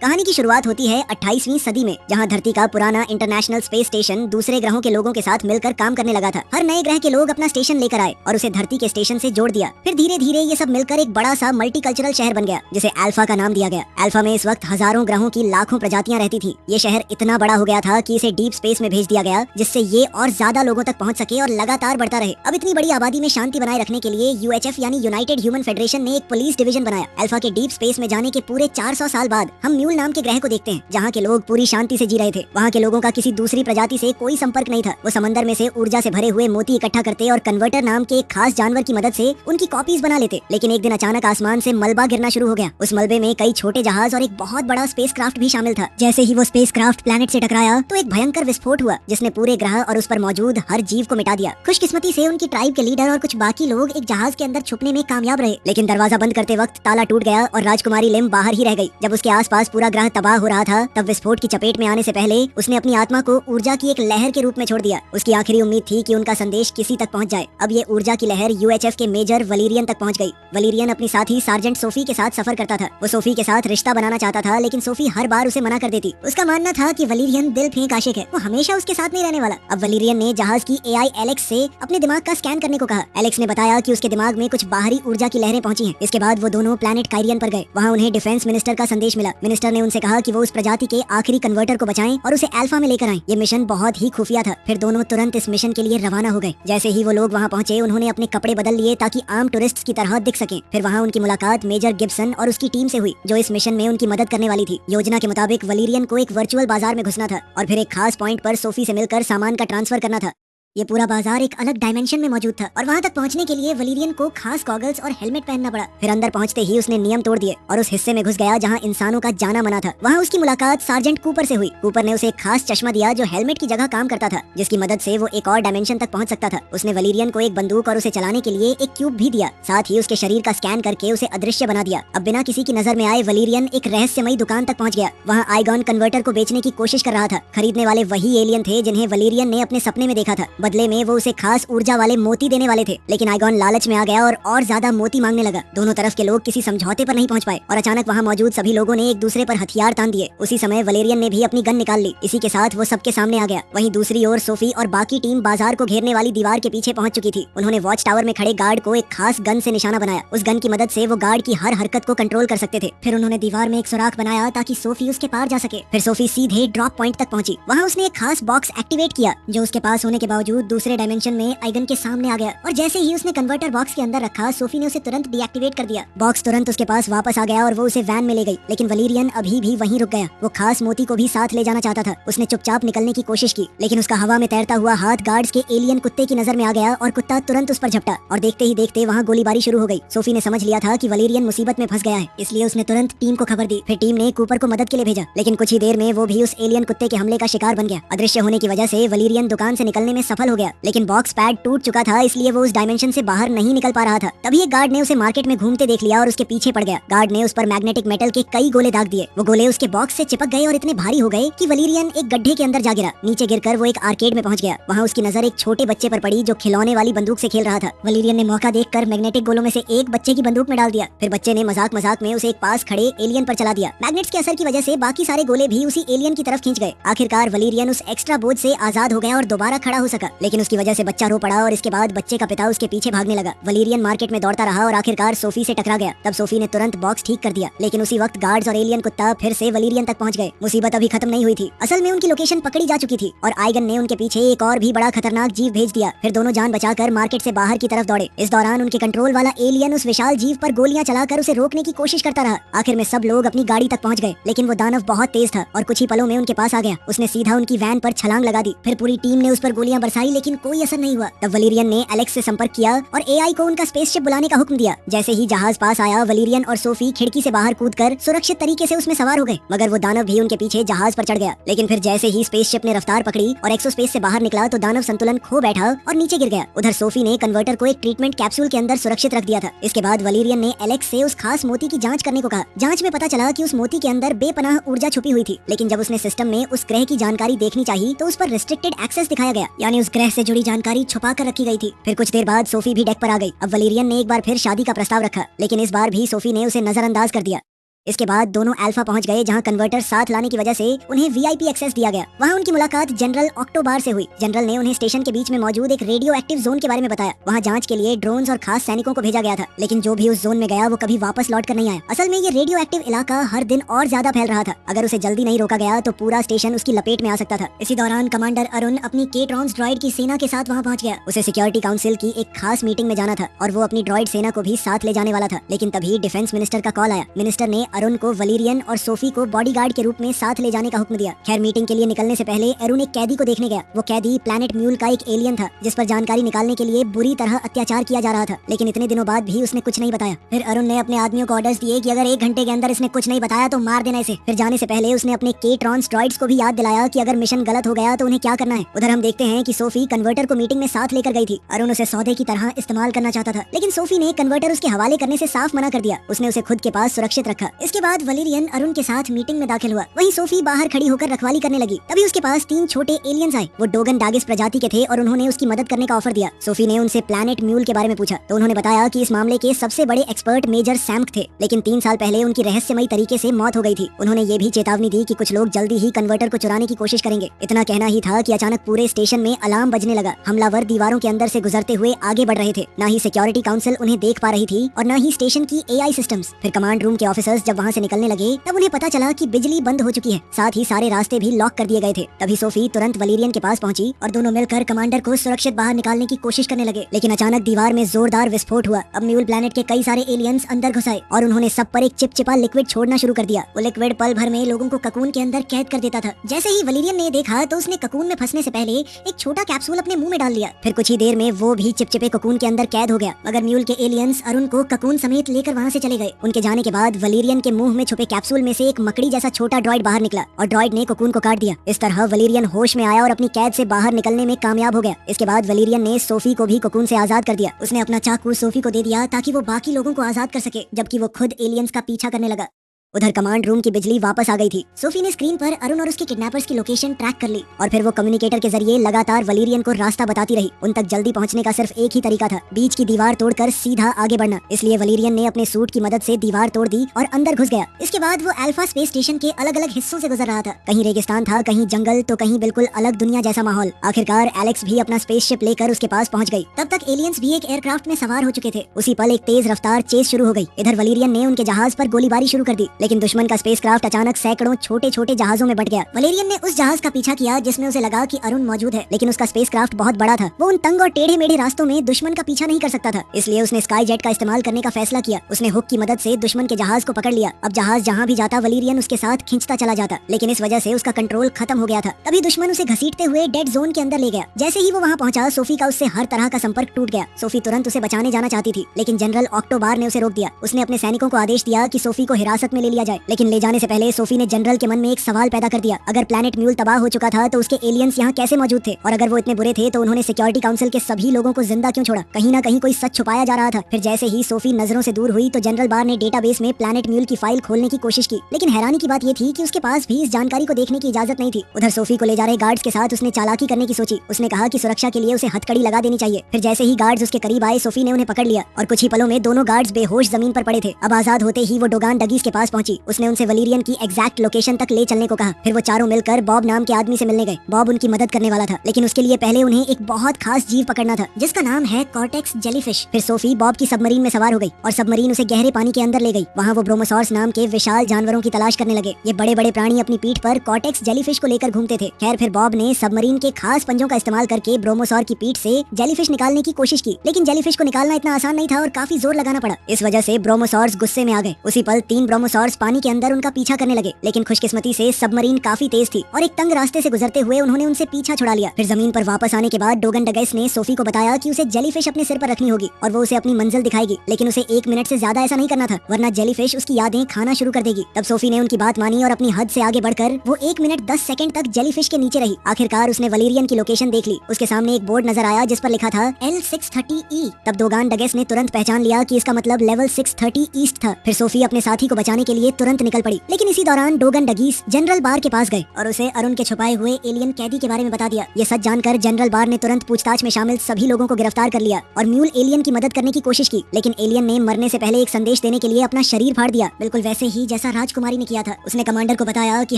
कहानी की शुरुआत होती है 28वीं सदी में, जहां धरती का पुराना इंटरनेशनल स्पेस स्टेशन दूसरे ग्रहों के लोगों के साथ मिलकर काम करने लगा था। हर नए ग्रह के लोग अपना स्टेशन लेकर आए और उसे धरती के स्टेशन से जोड़ दिया। फिर धीरे धीरे ये सब मिलकर एक बड़ा सा मल्टीकल्चरल शहर बन गया, जिसे अल्फा का नाम दिया गया। अल्फा में इस वक्त हजारों ग्रहों की लाखों प्रजातियां रहती थी। ये शहर इतना बड़ा हो गया था कि इसे डीप स्पेस में भेज दिया गया, जिससे ये और ज्यादा लोगों तक पहुंच सके और लगातार बढ़ता रहे। अब इतनी बड़ी आबादी में शांति बनाए रखने के लिए UHF यानी यूनाइटेड ह्यूमन फेडरेशन ने एक पुलिस डिवीजन बनाया। अल्फा के डीप स्पेस में जाने के पूरे 400 साल बाद हम म्यूल नाम के ग्रह को देखते हैं, जहाँ के लोग पूरी शांति से जी रहे थे। वहाँ के लोगों का किसी दूसरी प्रजाति से कोई संपर्क नहीं था। वो समंदर में से ऊर्जा से भरे हुए मोती इकट्ठा करते और कन्वर्टर नाम के एक खास जानवर की मदद से उनकी कॉपीज बना लेते। लेकिन एक दिन अचानक आसमान से मलबा गिरना शुरू हो गया। उस मलबे में कई छोटे जहाज और एक बहुत बड़ा स्पेसक्राफ्ट भी शामिल था। जैसे ही वो स्पेसक्राफ्ट प्लैनेट से टकराया तो एक भयंकर विस्फोट हुआ, जिसने पूरे ग्रह और उस पर मौजूद हर जीव को मिटा दिया। खुशकिस्मती से उनकी ट्राइब के लीडर और कुछ बाकी लोग एक जहाज के अंदर छुपने में कामयाब रहे, लेकिन दरवाजा बंद करते वक्त ताला टूट गया और राजकुमारी लिम बाहर ही रह गई। जब उसके आसपास पूरा ग्रह तबाह हो रहा था, तब विस्फोट की चपेट में आने से पहले उसने अपनी आत्मा को ऊर्जा की एक लहर के रूप में छोड़ दिया। उसकी आखिरी उम्मीद थी कि उनका संदेश किसी तक पहुंच जाए। अब ये ऊर्जा की लहर UHF के मेजर वलीरियन तक पहुंच गई। वलीरियन अपनी साथी सार्जेंट सोफी के साथ सफर करता था। वो सोफी के साथ रिश्ता बनाना चाहता था, लेकिन सोफी हर बार उसे मना कर देती। उसका मानना था कि वलीरियन दिल फेंक आशिक है, वो हमेशा उसके साथ नहीं रहने वाला। अब वलीरियन ने जहाज की AI एलेक्स से अपने दिमाग का स्कैन करने को कहा। एलेक्स ने बताया कि उसके दिमाग में कुछ बाहरी ऊर्जा की लहरें पहुंची हैं। इसके बाद वो दोनों प्लैनेट कायरियन पर गए। वहाँ उन्हें डिफेंस मिनिस्टर का संदेश मिला। मिनिस्टर ने उनसे कहा कि वो उस प्रजाति के आखिरी कन्वर्टर को बचाएं और उसे अल्फा में लेकर आएं। ये मिशन बहुत ही खुफिया था। फिर दोनों तुरंत इस मिशन के लिए रवाना हो गए। जैसे ही वो लोग वहाँ पहुंचे, उन्होंने अपने कपड़े बदल लिए ताकि आम टूरिस्ट की तरह दिख सकें। फिर वहाँ उनकी मुलाकात मेजर गिब्सन और उसकी टीम से हुई, जो इस मिशन में उनकी मदद करने वाली थी। योजना के मुताबिक वलीरियन को एक वर्चुअल बाजार में घुसना था और फिर एक खास पॉइंट पर सोफी से मिलकर सामान का ट्रांसफर करना था। ये पूरा बाजार एक अलग डायमेंशन में मौजूद था और वहाँ तक पहुँचने के लिए वलीरियन को खास गॉगल्स और हेलमेट पहनना पड़ा। फिर अंदर पहुँचते ही उसने नियम तोड़ दिए और उस हिस्से में घुस गया जहाँ इंसानों का जाना मना था। वहाँ उसकी मुलाकात सार्जेंट कूपर से हुई। कूपर ने उसे एक खास चश्मा दिया जो हेलमेट की जगह काम करता था, जिसकी मदद से वो एक और डायमेंशन तक पहुँच सकता था। उसने वलीरियन को एक बंदूक और उसे चलाने के लिए एक क्यूब भी दिया। साथ ही उसके शरीर का स्कैन करके उसे अदृश्य बना दिया। अब बिना किसी की नजर में आए वलीरियन एक रहस्यमयी दुकान तक पहुँच गया। वहाँ आइगॉन कन्वर्टर को बेचने की कोशिश कर रहा था। खरीदने वाले वही एलियन थे जिन्हें वलीरियन ने अपने सपने में देखा था। बदले में वो उसे खास ऊर्जा वाले मोती देने वाले थे, लेकिन आइगॉन लालच में आ गया और ज्यादा मोती मांगने लगा। दोनों तरफ के लोग किसी समझौते पर नहीं पहुंच पाए और अचानक वहां मौजूद सभी लोगों ने एक दूसरे पर हथियार तान दिए। उसी समय वलेरियन ने भी अपनी गन निकाल ली। इसी के साथ वो सबके सामने आ गया। वहीं दूसरी ओर सोफी और बाकी टीम बाजार को घेरने वाली दीवार के पीछे पहुंच चुकी थी। उन्होंने वॉच टावर में खड़े गार्ड को एक खास गन से निशाना बनाया। उस गन की मदद से वो गार्ड की हर हरकत को कंट्रोल कर सकते थे। फिर उन्होंने दीवार में एक सुराख बनाया ताकि सोफी उसके पार जा सके। फिर सोफी सीधे ड्रॉप पॉइंट तक पहुंची। वहाँ उसने एक खास बॉक्स एक्टिवेट किया, जो उसके पास होने के बावजूद दूसरे डायमेंशन में आइगन के सामने आ गया। और जैसे ही उसने कन्वर्टर बॉक्स के अंदर रखा, सोफी ने उसे तुरंत डीएक्टिवेट कर दिया। बॉक्स तुरंत उसके पास वापस आ गया और वो उसे वैन में ले गई। लेकिन वलीरियन अभी भी वहीं रुक गया। वो खास मोती को भी साथ ले जाना चाहता था। उसने चुपचाप निकलने की कोशिश की, लेकिन उसका हवा में तैरता हुआ हाथ गार्ड्स के एलियन कुत्ते की नजर में आ गया और कुत्ता तुरंत उस पर झपटा और देखते ही देखते वहाँ गोलीबारी शुरू हो गई। सोफी ने समझ लिया था कि वलीरियन मुसीबत में फंस गया है, इसलिए उसने तुरंत टीम को खबर दी। फिर टीम ने कूपर को मदद के लिए भेजा, लेकिन कुछ ही देर में वो भी उस एलियन कुत्ते के हमले का शिकार बन गया। अदृश्य होने की वजह से वलीरियन दुकान से निकलने में सफल हो गया, लेकिन बॉक्स पैड टूट चुका था, इसलिए वो उस डायमेंशन से बाहर नहीं निकल पा रहा था। तभी एक गार्ड ने उसे मार्केट में घूमते देख लिया और उसके पीछे पड़ गया। गार्ड ने उस पर मैग्नेटिक मेटल के कई गोले दाग दिए। वो गोले उसके बॉक्स से चिपक गए और इतने भारी हो गए कि वलीरियन एक गड्ढे के अंदर जा गिरा। नीचे गिरकर वो एक आर्केड में पहुंच गया। वहाँ उसकी नजर एक छोटे बच्चे पर पड़ी जो खिलौने वाली बंदूक से खेल रहा था। वलीरियन ने मौका देखकर मैग्नेटिक गोलों में से एक बच्चे की बंदूक में डाल दिया। फिर बच्चे ने मजाक मजाक में उसे एक पास खड़े एलियन पर चला दिया। मैग्नेट्स के असर की वजह से बाकी सारे गोले भी उसी एलियन की तरफ खींच गए। आखिरकार वलीरियन उस एक्स्ट्रा बोझ से आजाद हो गया और दोबारा खड़ा हो सका, लेकिन उसकी वजह से बच्चा रो पड़ा और इसके बाद बच्चे का पिता उसके पीछे भागने लगा। वलीरियन मार्केट में दौड़ता रहा और आखिरकार सोफी से टकरा गया। तब सोफी ने तुरंत बॉक्स ठीक कर दिया, लेकिन उसी वक्त गार्ड्स और एलियन कुत्ता फिर से वलीरियन तक पहुंच गए। मुसीबत अभी खत्म नहीं हुई थी। असल में उनकी लोकेशन पकड़ी जा चुकी थी और आइगन ने उनके पीछे एक और भी बड़ा खतरनाक जीव भेज दिया। फिर दोनों जान बचाकर मार्केट से बाहर की तरफ दौड़े। इस दौरान उनके कंट्रोल वाला एलियन उस विशाल जीव पर गोलियां चलाकर उसे रोकने की कोशिश करता रहा। आखिर में सब लोग अपनी गाड़ी तक पहुंच गए, लेकिन वो दानव बहुत तेज था और कुछ ही पलों में उनके पास आ गया। उसने सीधा उनकी वैन पर छलांग लगा दी। फिर पूरी टीम ने उस पर गोलियां बरसाई, लेकिन कोई असर नहीं हुआ। तब वलीरियन ने एलेक्स से संपर्क किया और AI को उनका स्पेसशिप बुलाने का हुक्म दिया। जैसे ही जहाज पास आया, वलीरियन और सोफी खिड़की से बाहर कूदकर सुरक्षित तरीके से उसमें सवार हो गए, मगर वो दानव भी उनके पीछे जहाज पर चढ़ गया। लेकिन फिर जैसे ही स्पेसशिप ने रफ्तार पकड़ी और एक्सोस्पेस से बाहर निकला, तो दानव संतुलन खो बैठा और नीचे गिर गया। उधर सोफी ने कन्वर्टर को एक ट्रीटमेंट कैप्सूल के अंदर सुरक्षित रख दिया था। इसके बाद वलीरियन ने एलेक्स से उस खास मोती की जांच करने को कहा। जांच में पता चला कि उस मोती के अंदर बेपनाह ऊर्जा छुपी हुई थी, लेकिन जब उसने सिस्टम में उस ग्रह की जानकारी देखनी चाहिए तो उस पर रिस्ट्रिक्टेड एक्सेस दिखाया गया, यानी उस ग्रह से जुड़ी जानकारी छुपा कर रखी गई थी। फिर कुछ देर बाद सोफी भी डेक पर आ गई। अब वलीरियन ने एक बार फिर शादी का प्रस्ताव रखा, लेकिन इस बार भी सोफी ने उसे नजरअंदाज कर दिया। इसके बाद दोनों अल्फा पहुंच गए, जहां कन्वर्टर साथ लाने की वजह से उन्हें वीआईपी एक्सेस दिया गया। वहां उनकी मुलाकात जनरल ऑक्टोबार से हुई। जनरल ने उन्हें स्टेशन के बीच में मौजूद एक रेडियो एक्टिव जोन के बारे में बताया। वहां जांच के लिए ड्रोन्स और खास सैनिकों को भेजा गया था, लेकिन जो भी उस जोन में गया वो कभी वापस लौट कर नहीं आया। असल में ये रेडियो एक्टिव इलाका हर दिन और ज्यादा फैल रहा था। अगर उसे जल्दी नहीं रोका गया तो पूरा स्टेशन उसकी लपेट में आ सकता था। इसी दौरान कमांडर अरुण अपनी केट्रॉन्स ड्रॉइड की सेना के साथ वहां पहुंच गया। उसे सिक्योरिटी काउंसिल की एक खास मीटिंग में जाना था और वो अपनी ड्रॉइड सेना को भी साथ ले जाने वाला था। लेकिन तभी डिफेंस मिनिस्टर का कॉल आया। मिनिस्टर ने अरुण को वलीरियन और सोफी को बॉडीगार्ड के रूप में साथ ले जाने का हुक्म दिया। खैर, मीटिंग के लिए निकलने से पहले अरुण एक कैदी को देखने गया। वो कैदी प्लैनेट म्यूल का एक एलियन था, जिस पर जानकारी निकालने के लिए बुरी तरह अत्याचार किया जा रहा था। लेकिन इतने दिनों बाद भी उसने कुछ नहीं बताया। फिर अरुण ने अपने आदमियों को ऑर्डर्स दिए कि अगर 1 घंटे के अंदर इसने कुछ नहीं बताया तो मार देना इसे। फिर जाने से पहले उसने अपने केट्रॉन्स ड्रॉइड्स को भी याद दिलाया कि अगर मिशन गलत हो गया तो उन्हें क्या करना है। उधर हम देखते हैं कि सोफी कन्वर्टर को मीटिंग में साथ लेकर गई थी। अरुण उसे सौदे की तरह इस्तेमाल करना चाहता था, लेकिन सोफी ने कन्वर्टर उसके हवाले करने से साफ मना कर दिया। उसने उसे खुद के पास सुरक्षित रखा। इसके बाद वलीरियन अरुण के साथ मीटिंग में दाखिल हुआ। वहीं सोफी बाहर खड़ी होकर रखवाली करने लगी। तभी उसके पास 3 छोटे एलियंस आए। वो डोगन डागिस प्रजाति के थे और उन्होंने उसकी मदद करने का ऑफर दिया। सोफी ने उनसे प्लैनेट म्यूल के बारे में पूछा तो उन्होंने बताया कि इस मामले के सबसे बड़े एक्सपर्ट मेजर सैम्क थे, लेकिन 3 साल पहले उनकी रहस्यमयी तरीके से मौत हो गई थी। उन्होंने ये भी चेतावनी दी कि कुछ लोग जल्दी ही कन्वर्टर को चुराने की कोशिश करेंगे। इतना कहना ही था कि अचानक पूरे स्टेशन में अलार्म बजने लगा। हमलावर दीवारों के अंदर से गुजरते हुए आगे बढ़ रहे थे। न ही सिक्योरिटी काउंसिल उन्हें देख पा रही थी और न ही स्टेशन की एआई सिस्टम्स। फिर कमांड रूम के ऑफिसर्स जब वहाँ से निकलने लगे तब उन्हें पता चला कि बिजली बंद हो चुकी है, साथ ही सारे रास्ते भी लॉक कर दिए गए थे। तभी सोफी तुरंत वलीरियन के पास पहुंची और दोनों मिलकर कमांडर को सुरक्षित बाहर निकालने की कोशिश करने लगे। लेकिन अचानक दीवार में जोरदार विस्फोट हुआ। अब म्यूल प्लैनेट के कई सारे एलियंस अंदर घुस आए और उन्होंने सब पर एक चिपचिपा लिक्विड छोड़ना शुरू कर दिया। वो लिक्विड पल भर में लोगों को ककून के अंदर कैद कर देता था। जैसे ही वलीरियन ने देखा तो उसने ककून में फंसने से पहले एक छोटा कैप्सूल अपने मुंह में डाल लिया। फिर कुछ ही देर में वो भी चिपचिपे ककून के अंदर कैद हो गया। मगर म्यूल के एलियंस अरुण को ककून समेत लेकर वहाँ से चले गए। उनके जाने के बाद वलीरियन के मुंह में छुपे कैप्सूल में से एक मकड़ी जैसा छोटा ड्रॉइड बाहर निकला और ड्रॉइड ने ककून को काट दिया। इस तरह वलीरियन होश में आया और अपनी कैद से बाहर निकलने में कामयाब हो गया। इसके बाद वलीरियन ने सोफी को भी ककून से आजाद कर दिया। उसने अपना चाकू सोफी को दे दिया ताकि वो बाकी लोगों को आजाद कर सके, जबकि वो खुद एलियंस का पीछा करने लगा। उधर कमांड रूम की बिजली वापस आ गई थी। सोफी ने स्क्रीन पर अरुण और उसके किडनैपर्स की लोकेशन ट्रैक कर ली और फिर वो कम्युनिकेटर के जरिए लगातार वलीरियन को रास्ता बताती रही। उन तक जल्दी पहुंचने का सिर्फ एक ही तरीका था, बीच की दीवार तोड़कर सीधा आगे बढ़ना। इसलिए वलीरियन ने अपने सूट की मदद से दीवार तोड़ दी और अंदर घुस गया। इसके बाद वो अल्फा स्पेस स्टेशन के अलग अलग हिस्सों से गुजर रहा था। कहीं रेगिस्तान था, कहीं जंगल, तो कहीं बिल्कुल अलग दुनिया जैसा माहौल। आखिरकार एलेक्स भी अपना स्पेसशिप लेकर उसके पास पहुंच गई। तब तक एलियंस भी एक एयरक्राफ्ट में सवार हो चुके थे। उसी पल एक तेज रफ्तार चेस शुरू हो गई। इधर वलीरियन ने उनके जहाज पर गोलीबारी शुरू कर दी, लेकिन दुश्मन का स्पेसक्राफ्ट अचानक सैकड़ों छोटे छोटे जहाजों में बट गया। वलेरियन ने उस जहाज का पीछा किया जिसमें उसे लगा कि अरुण मौजूद है, लेकिन उसका स्पेसक्राफ्ट बहुत बड़ा था। वो उन तंग और टेढ़े मेढ़े रास्तों में दुश्मन का पीछा नहीं कर सकता था। इसलिए उसने स्काई जेट का इस्तेमाल करने का फैसला किया। उसने हुक की मदद से दुश्मन के जहाज को पकड़ लिया। अब जहाज जहाँ भी जाता वलीरियन उसके साथ खींचता चला जाता, लेकिन इस वजह से उसका कंट्रोल खत्म हो गया था। तभी दुश्मन उसे घसीटते हुए डेड जोन के अंदर ले गया। जैसे ही वो वहाँ पहुंचा, सोफी का उससे हर तरह का संपर्क टूट गया। सोफी तुरंत उसे बचाने जाना चाहती थी, लेकिन जनरल ऑक्टोबार ने उसे रोक दिया। उसने अपने सैनिकों को आदेश दिया कि सोफी को हिरासत में ले लिया जाए, लेकिन ले जाने से पहले सोफी ने जनरल के मन में एक सवाल पैदा कर दिया। अगर प्लैनेट म्यूल तबाह हो चुका था तो उसके एलियंस यहाँ कैसे मौजूद थे, और अगर वो इतने बुरे थे तो उन्होंने सिक्योरिटी काउंसिल के सभी लोगों को जिंदा क्यों छोड़ा। कहीं ना कहीं कोई सच छुपाया जा रहा था। फिर जैसे ही सोफी नजरों से दूर हुई तो जनरल बार ने डेटाबेस में प्लैनेट म्यूल की फाइल खोलने की कोशिश की, लेकिन हैरानी की बात ये थी कि उसके पास भी इस जानकारी को देखने की इजाजत नहीं थी। उधर सोफी को ले जा रहे गार्ड्स के साथ उसने चालाकी करने की सोची। उसने कहा कि सुरक्षा के लिए उसे हथकड़ी लगा देनी चाहिए। फिर जैसे ही गार्ड्स उसके करीब आए, सोफी ने उन्हें पकड़ लिया और कुछ ही पलों में दोनों गार्ड्स बेहोश जमीन पर पड़े थे। अब आजाद होते ही वो डोगान डगीज के पास पहुंची। उसने उनसे वलीरियन की एग्जैक्ट लोकेशन तक ले चलने को कहा। फिर वो चारों मिलकर बॉब नाम के आदमी से मिलने गए। बॉब उनकी मदद करने वाला था, लेकिन उसके लिए पहले उन्हें एक बहुत खास जीव पकड़ना था जिसका नाम है कॉर्टेक्स जेलीफिश। फिर सोफी बॉब की सबमरीन में सवार हो गई और सबमरीन उसे गहरे पानी के अंदर ले गई। वहाँ वो ब्रोमोसॉर्स नाम के विशाल जानवरों की तलाश करने लगे। ये बड़े बड़े प्राणी अपनी पीठ पर कॉर्टेक्स जेलीफिश को लेकर घूमते थे। खैर, फिर बॉब ने सबमरीन के खास पंजों का इस्तेमाल करके ब्रोमोसॉर की पीठ से जेलीफिश निकालने की कोशिश की, लेकिन जेलीफिश को निकालना इतना आसान नहीं था और काफी जोर लगाना पड़ा। इस वजह से ब्रोमोसॉर्स गुस्से में आ गए। उसी पल 3 ब्रोमोसॉर्स पानी के अंदर उनका पीछा करने लगे, लेकिन खुशकिस्मती से सबमरीन काफी तेज थी और एक तंग रास्ते से गुजरते हुए उन्होंने उनसे पीछा छुड़ा लिया। फिर जमीन पर वापस आने के बाद डोगन डगेस ने सोफी को बताया कि उसे जेलीफिश अपने सिर पर रखनी होगी और वो उसे अपनी मंजिल दिखाएगी, लेकिन उसे 1 मिनट से ज्यादा ऐसा नहीं करना था, वरना जेलीफिश उसकी यादें खाना शुरू कर देगी। तब सोफी ने उनकी बात मानी और अपनी हद से आगे बढ़कर वो 1 मिनट 10 सेकंड तक जेलीफिश के नीचे रही। आखिरकार उसने वलीरियन की लोकेशन देख ली। उसके सामने एक बोर्ड नजर आया जिस पर लिखा था L630E। तब डोगान डगेस ने तुरंत पहचान लिया कि इसका मतलब लेवल 630 ईस्ट था। फिर सोफी अपने साथी को बचाने के लिए तुरंत निकल पड़ी। लेकिन इसी दौरान डोगन डगीस जनरल बार के पास गए और उसे अरुण के छुपाए हुए एलियन कैदी के बारे में बता दिया। ये सच जानकर जनरल बार ने तुरंत पूछताछ में शामिल सभी लोगों को गिरफ्तार कर लिया और म्यूल एलियन की मदद करने की कोशिश की। लेकिन एलियन ने मरने से पहले एक संदेश देने के लिए अपना शरीर फाड़ दिया, बिल्कुल वैसे ही जैसा राजकुमारी ने किया था। उसने कमांडर को बताया कि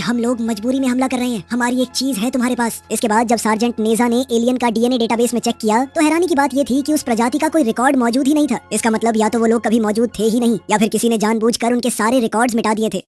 हम लोग मजबूरी में हमला कर रहे हैं, हमारी एक चीज है तुम्हारे पास। इसके बाद जब सार्जेंट नेजा ने एलियन का डीएनए डेटाबेस में चेक किया तो हैरानी की बात ये थी कि उस प्रजाति का कोई रिकॉर्ड मौजूद ही नहीं था। इसका मतलब या तो वो लोग कभी मौजूद थे ही नहीं या फिर किसी ने जानबूझकर उनके सारे रिकॉर्ड्स मिटा दिए थे।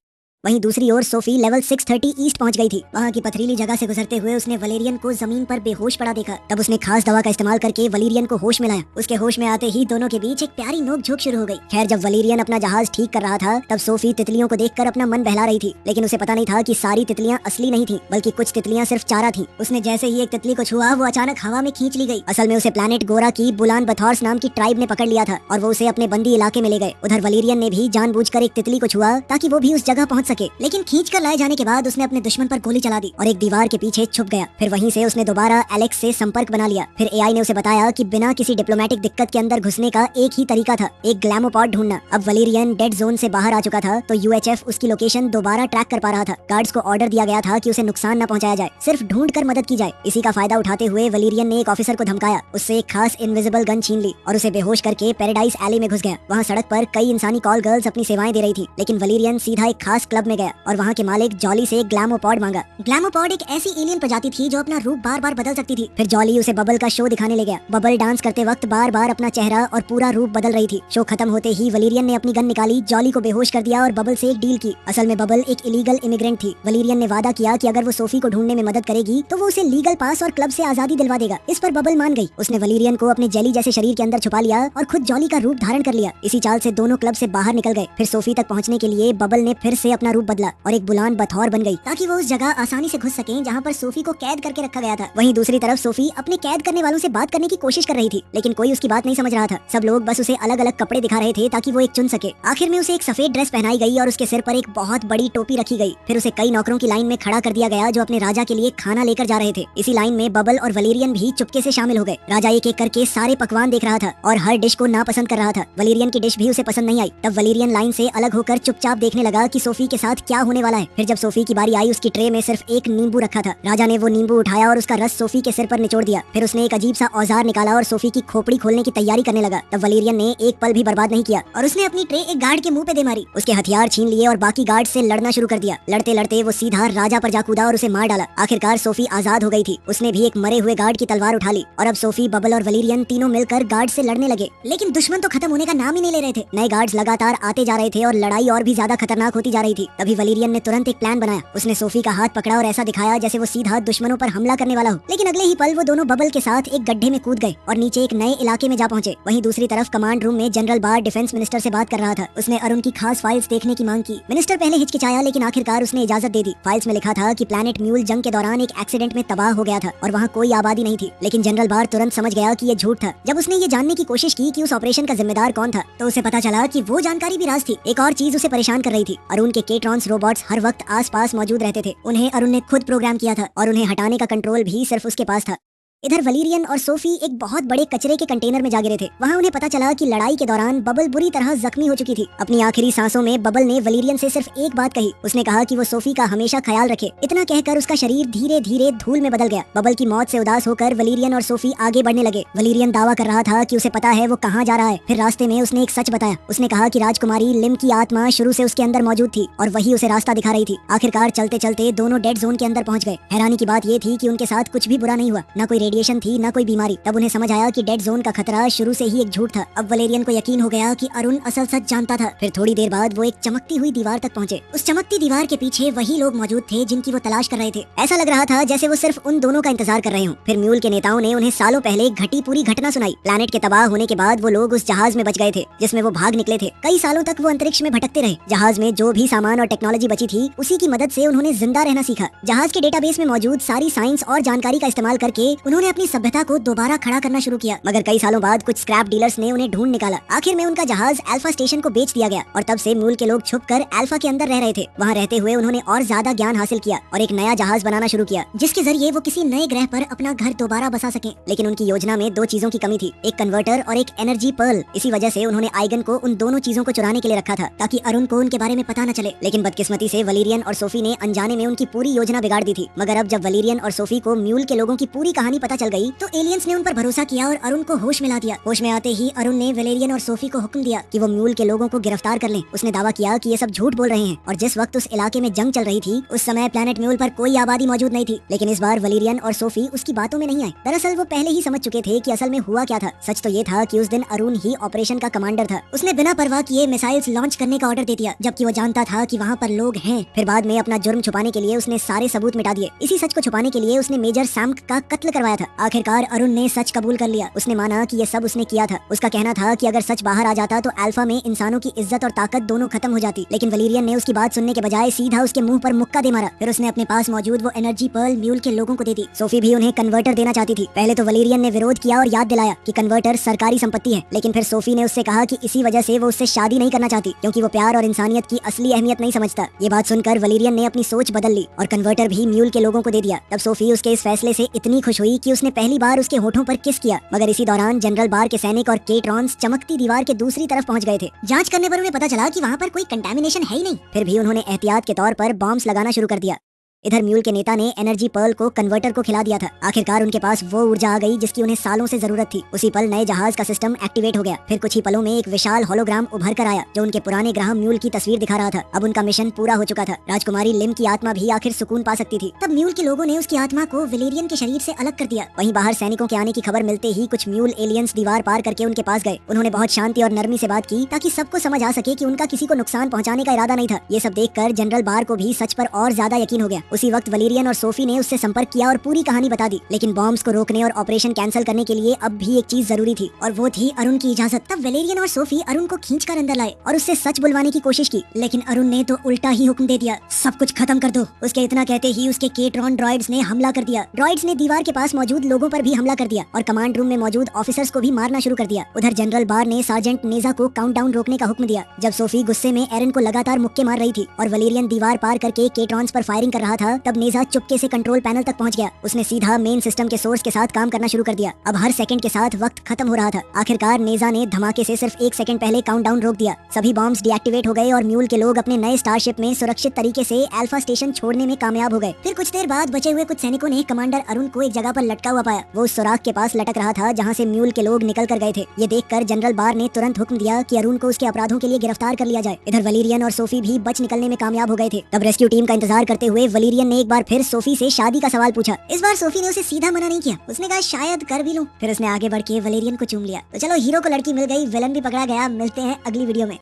वहीं दूसरी ओर सोफी लेवल 630 ईस्ट पहुंच गई थी। वहां की पथरीली जगह से गुजरते हुए उसने वलेरियन को जमीन पर बेहोश पड़ा देखा। तब उसने खास दवा का इस्तेमाल करके वलेरियन को होश में लाया। उसके होश में आते ही दोनों के बीच एक प्यारी नोकझोंक शुरू हो गई। खैर, जब वलेरियन अपना जहाज ठीक कर रहा था तब सोफी तितलियों को देखकर अपना मन बहला रही थी। लेकिन उसे पता नहीं था कि सारी तितलियां असली नहीं थी, बल्कि कुछ तितलियां सिर्फ चारा थी। उसने जैसे ही एक तितली को छुआ वो अचानक हवा में खींच ली गई। असल में उसे प्लैनेट गोरा की बुलान बथॉर्स नाम की ट्राइब ने पकड़ लिया था और वो उसे अपने बंदी इलाके में ले गए। उधर वलेरियन ने भी जानबूझकर एक तितली को छुआ ताकि वो भी उस जगह पहुंच सके। लेकिन खींच कर लाए जाने के बाद उसने अपने दुश्मन पर गोली चला दी और एक दीवार के पीछे छुप गया। फिर वहीं से उसने दोबारा एलेक्स से संपर्क बना लिया। फिर एआई ने उसे बताया कि बिना किसी डिप्लोमेटिक दिक्कत के अंदर घुसने का एक ही तरीका था, एक ग्लैमोपॉड ढूंढना। अब वलेरियन डेड जोन से बाहर आ चुका था तो यूएचएफ उसकी लोकेशन दोबारा ट्रैक कर पा रहा था। गार्ड्स को ऑर्डर दिया गया था कि उसे नुकसान न पहुंचाया जाए, सिर्फ ढूंढ कर मदद की जाए। इसी का फायदा उठाते हुए वलेरियन ने एक ऑफिसर को धमकाया, उससे एक खास इनविजिबल गन छीन ली और उसे बेहोश करके पैराडाइज एली में घुस गया। वहाँ सड़क पर कई इंसानी कॉल गर्ल्स अपनी सेवाएं दे रही थी, लेकिन वलेरियन सीधा एक खास क्लब में गया और वहाँ के मालिक जॉली से ग्लैमोपॉड मांगा। ग्लैमोपॉड एक ऐसी एलियन प्रजाति थी जो अपना रूप बार बार बदल सकती थी। फिर जॉली उसे बबल का शो दिखाने ले गया। बबल डांस करते वक्त बार बार अपना चेहरा और पूरा रूप बदल रही थी। शो खत्म होते ही वलेरियन ने अपनी गन निकाली, जॉली को बेहोश कर दिया और बबल से एक डील की। असल में बबल एक इलीगल इमिग्रेंट थी। वलेरियन ने वादा किया कि अगर वो सोफी को ढूंढने में मदद करेगी तो वो उसे लीगल पास और क्लब से आजादी दिलवा देगा। इस पर बबल मान गई। उसने वलेरियन को अपने जेली जैसे शरीर के अंदर छुपा लिया और खुद जॉली का रूप धारण कर लिया। इसी चाल से दोनों क्लब से बाहर निकल गए। फिर सोफी तक पहुंचने के लिए बबल ने फिर से अपना रूप बदला और एक बुलान बथौर बन गई ताकि वो उस जगह आसानी से घुस सकें जहां पर सोफी को कैद करके रखा गया था। वहीं दूसरी तरफ सोफी अपने कैद करने वालों से बात करने की कोशिश कर रही थी, लेकिन कोई उसकी बात नहीं समझ रहा था। सब लोग बस उसे अलग अलग कपड़े दिखा रहे थे ताकि वो एक चुन सके। आखिर में उसे एक सफेद ड्रेस पहनाई गई और उसके सिर पर एक बहुत बड़ी टोपी रखी गई। फिर उसे कई नौकरों की लाइन में खड़ा कर दिया गया जो अपने राजा के लिए खाना लेकर जा रहे थे। इसी लाइन में बबल और वलेरियन भी चुपके से शामिल हो गए। राजा एक एक करके सारे पकवान देख रहा था और हर डिश को नापसंद कर रहा था। वलेरियन की डिश भी उसे पसंद नहीं आई। तब वलेरियन लाइन से अलग होकर चुपचाप देखने लगा कि सोफी के साथ क्या होने वाला है। फिर जब सोफी की बारी आई उसकी ट्रे में सिर्फ एक नींबू रखा था। राजा ने वो नींबू उठाया और उसका रस सोफी के सिर पर निचोड़ दिया। फिर उसने एक अजीब सा औजार निकाला और सोफी की खोपड़ी खोलने की तैयारी करने लगा। तब वलेरियन ने एक पल भी बर्बाद नहीं किया और उसने अपनी ट्रे एक गार्ड के मुंह पे दे मारी। उसके हथियार छीन लिए और बाकी गार्ड से लड़ना शुरू कर दिया। लड़ते लड़ते वो सीधा राजा पर जा कूदा और उसे मार डाला। आखिरकार सोफी आजाद हो गई थी। उसने भी एक मरे हुए गार्ड की तलवार उठा ली और अब सोफी, बबल और वलेरियन तीनों मिलकर गार्ड से लड़ने लगे। लेकिन दुश्मन तो खत्म होने का नाम ही नहीं ले रहे थे। नए गार्ड्स लगातार आते जा रहे थे और लड़ाई और भी ज्यादा खतरनाक होती जा रही थी। तभी वलेरियन ने तुरंत एक प्लान बनाया। उसने सोफी का हाथ पकड़ा और ऐसा दिखाया जैसे वो सीधा दुश्मनों पर हमला करने वाला हो। लेकिन अगले ही पल वो दोनों बबल के साथ एक गड्ढे में कूद गए और नीचे एक नए इलाके में जा पहुंचे। वहीं दूसरी तरफ कमांड रूम में जनरल बार डिफेंस मिनिस्टर से बात कर रहा था। उसने अरुण की खास फाइल्स देखने की मांग की। मिनिस्टर पहले हिचकिचाया लेकिन आखिरकार उसने इजाजत दे दी। फाइल्स में लिखा था कि प्लैनेट म्यूल जंग के दौरान एक एक्सीडेंट में तबाह हो गया था और वहाँ कोई आबादी नहीं थी। लेकिन जनरल बार तुरंत समझ गया कि ये झूठ था। जब उसने ये जानने की कोशिश की कि उस ऑपरेशन का जिम्मेदार कौन था तो उसे पता चला कि वो जानकारी भी राज थी। एक और चीज उसे परेशान कर रही थी। अरुण के केट्रॉन्स रोबोट्स हर वक्त आसपास मौजूद रहते थे। उन्हें अरुण ने खुद प्रोग्राम किया था और उन्हें हटाने का कंट्रोल भी सिर्फ उसके पास था। इधर वलेरियन और सोफी एक बहुत बड़े कचरे के कंटेनर में जा गिरे थे। वहाँ उन्हें पता चला कि लड़ाई के दौरान बबल बुरी तरह जख्मी हो चुकी थी। अपनी आखिरी सांसों में बबल ने वलेरियन से सिर्फ एक बात कही। उसने कहा कि वो सोफी का हमेशा ख्याल रखे। इतना कहकर उसका शरीर धीरे धीरे धूल में बदल गया। बबल की मौत से उदास होकर वलेरियन और सोफी आगे बढ़ने लगे। वलेरियन दावा कर रहा था कि उसे पता है वो कहाँ जा रहा है। फिर रास्ते में उसने एक सच बताया। उसने कहा कि राजकुमारी लिम की आत्मा शुरू से उसके अंदर मौजूद थी और वही उसे रास्ता दिखा रही थी। आखिरकार चलते चलते दोनों डेड जोन के अंदर पहुंच गए। हैरानी की बात ये थी कि उनके साथ कुछ भी बुरा नहीं हुआ, न कोई रेडिएशन थी न कोई बीमारी। तब उन्हें समझ आया कि डेड जोन का खतरा शुरू से ही एक झूठ था। अब वलेरियन को यकीन हो गया कि अरुण असल सच जानता था। फिर थोड़ी देर बाद वो एक चमकती हुई दीवार तक पहुंचे। उस चमकती दीवार के पीछे वही लोग मौजूद थे जिनकी वो तलाश कर रहे थे। ऐसा लग रहा था जैसे वो सिर्फ उन दोनों का इंतजार कर रहे हों। फिर म्यूल के नेताओं ने उन्हें सालों पहले घटी पूरी घटना सुनाई। प्लैनेट के तबाह होने के बाद वो लोग उस जहाज में बच गए थे जिसमें वो भाग निकले थे। कई सालों तक वो अंतरिक्ष में भटकते रहे। जहाज में जो भी सामान और टेक्नोलॉजी बची थी उसी की मदद से उन्होंने जिंदा रहना सीखा। जहाज के डेटाबेस में मौजूद सारी साइंस और जानकारी का इस्तेमाल करके उन्होंने उन्होंने अपनी सभ्यता को दोबारा खड़ा करना शुरू किया। मगर कई सालों बाद कुछ स्क्रैप डीलर्स ने उन्हें ढूंढ निकाला। आखिर में उनका जहाज अल्फा स्टेशन को बेच दिया गया और तब से म्यूल के लोग छुपकर अल्फा के अंदर रह रहे थे। वहाँ रहते हुए उन्होंने और ज्यादा ज्ञान हासिल किया और एक नया जहाज बनाना शुरू किया, जिसके जरिए वो किसी नए ग्रह पर अपना घर दोबारा बसा सके। लेकिन उनकी योजना में दो चीजों की कमी थी, एक कन्वर्टर और एक एनर्जी पर्ल। इसी वजह से उन्होंने आइगन को उन दोनों चीजों को चुराने के लिए रखा था, ताकि अरुण को उनके बारे में पता न चले। लेकिन बदकिस्मती से वलीरियन और सोफी ने अनजाने में उनकी पूरी योजना बिगाड़ दी थी। मगर अब जब वलीरियन और सोफी को म्यूल के लोगों की पूरी कहानी पता चल गई तो एलियंस ने उन पर भरोसा किया और अरुण को होश में ला दिया। होश में आते ही अरुण ने वलेरियन और सोफी को हुक्म दिया कि वो म्यूल के लोगों को गिरफ्तार कर लें। उसने दावा किया कि ये सब झूठ बोल रहे हैं और जिस वक्त उस इलाके में जंग चल रही थी उस समय प्लेनेट म्यूल पर कोई आबादी मौजूद नहीं थी। लेकिन इस बार वलीरियन और सोफी उसकी बातों में नहीं आए। दरअसल वो पहले ही समझ चुके थे कि असल में हुआ क्या था। सच तो ये था कि उस दिन अरुण ही ऑपरेशन का कमांडर था। उसने बिना परवाह किए मिसाइल्स लॉन्च करने का ऑर्डर दे दिया, जबकि वो जानता था कि वहाँ पर लोग हैं। फिर बाद में अपना जुर्म छुपाने के लिए उसने सारे सबूत मिटा दिए। इसी सच को छुपाने के लिए उसने मेजर सैम का कत्ल करवाया था। आखिरकार अरुण ने सच कबूल कर लिया। उसने माना कि ये सब उसने किया था। उसका कहना था कि अगर सच बाहर आ जाता तो अल्फा में इंसानों की इज्जत और ताकत दोनों खत्म हो जाती। लेकिन वलीरियन ने उसकी बात सुनने के बजाय सीधा उसके मुंह पर मुक्का दे मारा। फिर उसने अपने पास मौजूद वो एनर्जी पर्ल म्यूल के लोगों को दे दी। सोफी भी उन्हें कन्वर्टर देना चाहती थी। पहले तो वलीरियन ने विरोध किया और याद दिलाया कि कन्वर्टर सरकारी संपत्ति है, लेकिन फिर सोफी ने उससे कहा कि इसी वजह से वो उससे शादी नहीं करना चाहती, क्योंकि वो प्यार और इंसानियत की असली अहमियत नहीं समझता। ये बात सुनकर वलीरियन ने अपनी सोच बदल ली और कन्वर्टर भी म्यूल के लोगों को दे दिया। तब सोफी उसके इस फैसले से इतनी खुश हुई कि उसने पहली बार उसके होठों पर किस किया। मगर इसी दौरान जनरल बार के सैनिक और केट्रॉन्स चमकती दीवार के दूसरी तरफ पहुंच गए थे। जांच करने पर उन्हें पता चला कि वहाँ पर कोई कंटामिनेशन है ही नहीं। फिर भी उन्होंने एहतियात के तौर पर बॉम्ब्स लगाना शुरू कर दिया। इधर म्यूल के नेता ने एनर्जी पर्ल को कन्वर्टर को खिला दिया था। आखिरकार उनके पास वो ऊर्जा आ गई जिसकी उन्हें सालों से जरूरत थी। उसी पल नए जहाज का सिस्टम एक्टिवेट हो गया। फिर कुछ ही पलों में एक विशाल होलोग्राम उभर कर आया जो उनके पुराने ग्रह म्यूल की तस्वीर दिखा रहा था। अब उनका मिशन पूरा हो चुका था। राजकुमारी लिम की आत्मा भी आखिर सुकून पा सकती थी। तब म्यूल के लोगों ने उसकी आत्मा को वलेरियन के शरीर से अलग कर दिया। वहीं बाहर सैनिकों के आने की खबर मिलते ही कुछ म्यूल एलियंस दीवार पार करके उनके पास गए। उन्होंने बहुत शांति और नरमी से बात की ताकि सबको समझ आ सके कि उनका किसी को नुकसान पहुंचाने का इरादा नहीं था। ये सब देखकर जनरल बार को भी सच पर और ज्यादा यकीन हो गया। उसी वक्त वलेरियन सोफी ने उससे संपर्क किया और पूरी कहानी बता दी। लेकिन बॉम्ब्स को रोकने और ऑपरेशन कैंसिल करने के लिए अब भी एक चीज जरूरी थी और वो थी अरुण की इजाजत। तब वलेरियन और सोफी अरुण को खींचकर अंदर लाए और उससे सच बुलवाने की कोशिश की। लेकिन अरुण ने तो उल्टा ही हुक्म दे दिया, सब कुछ खत्म कर दो। उसके इतना कहते ही उसके केट्रॉन ड्रॉइड्स ने हमला कर दिया। ड्रॉइड्स ने दीवार के पास मौजूद लोगों पर भी हमला कर दिया और कमांड रूम में मौजूद ऑफिसर्स को भी मारना शुरू कर दिया। उधर जनरल बार ने सार्जेंट नेजा को काउंटडाउन रोकने का हुक्म दिया। जब सोफी गुस्से में एरन को लगातार मुक्के मार रही थी और वलेरियन दीवार पार करके केट्रॉन्स पर फायरिंग कर रहा था, तब नेजा चुपके से कंट्रोल पैनल तक पहुंच गया। उसने सीधा मेन सिस्टम के सोर्स के साथ काम करना शुरू कर दिया। अब हर सेकंड के साथ वक्त खत्म हो रहा था। आखिरकार नेजा ने धमाके से सिर्फ 1 सेकंड पहले काउंटडाउन रोक दिया। सभी बॉम्ब्स डीएक्टिवेट हो गए और म्यूल के लोग अपने नए स्टारशिप में सुरक्षित तरीके से अल्फा स्टेशन छोड़ने में कामयाब हो गए। फिर कुछ देर बाद बचे हुए कुछ सैनिकों ने कमांडर अरुण को एक जगह पर लटका हुआ पाया। वो उस सुराख के पास लटक रहा था जहाँ से म्यूल के लोग निकल कर गए थे। ये देखकर जनरल बार ने तुरंत हुक्म दिया कि अरुण को उसके अपराधों के लिए गिरफ्तार कर लिया जाए। इधर वलेरियन और सोफी भी बच निकलने में कामयाब हो गए थे। तब रेस्क्यू टीम का इंतजार करते हुए वलेरियन ने एक बार फिर सोफी से शादी का सवाल पूछा। इस बार सोफी ने उसे सीधा मना नहीं किया। उसने कहा शायद कर भी लूं। फिर उसने आगे बढ़ के वलेरियन को चूम लिया। तो चलो, हीरो को लड़की मिल गई, विलन भी पकड़ा गया। मिलते हैं अगली वीडियो में।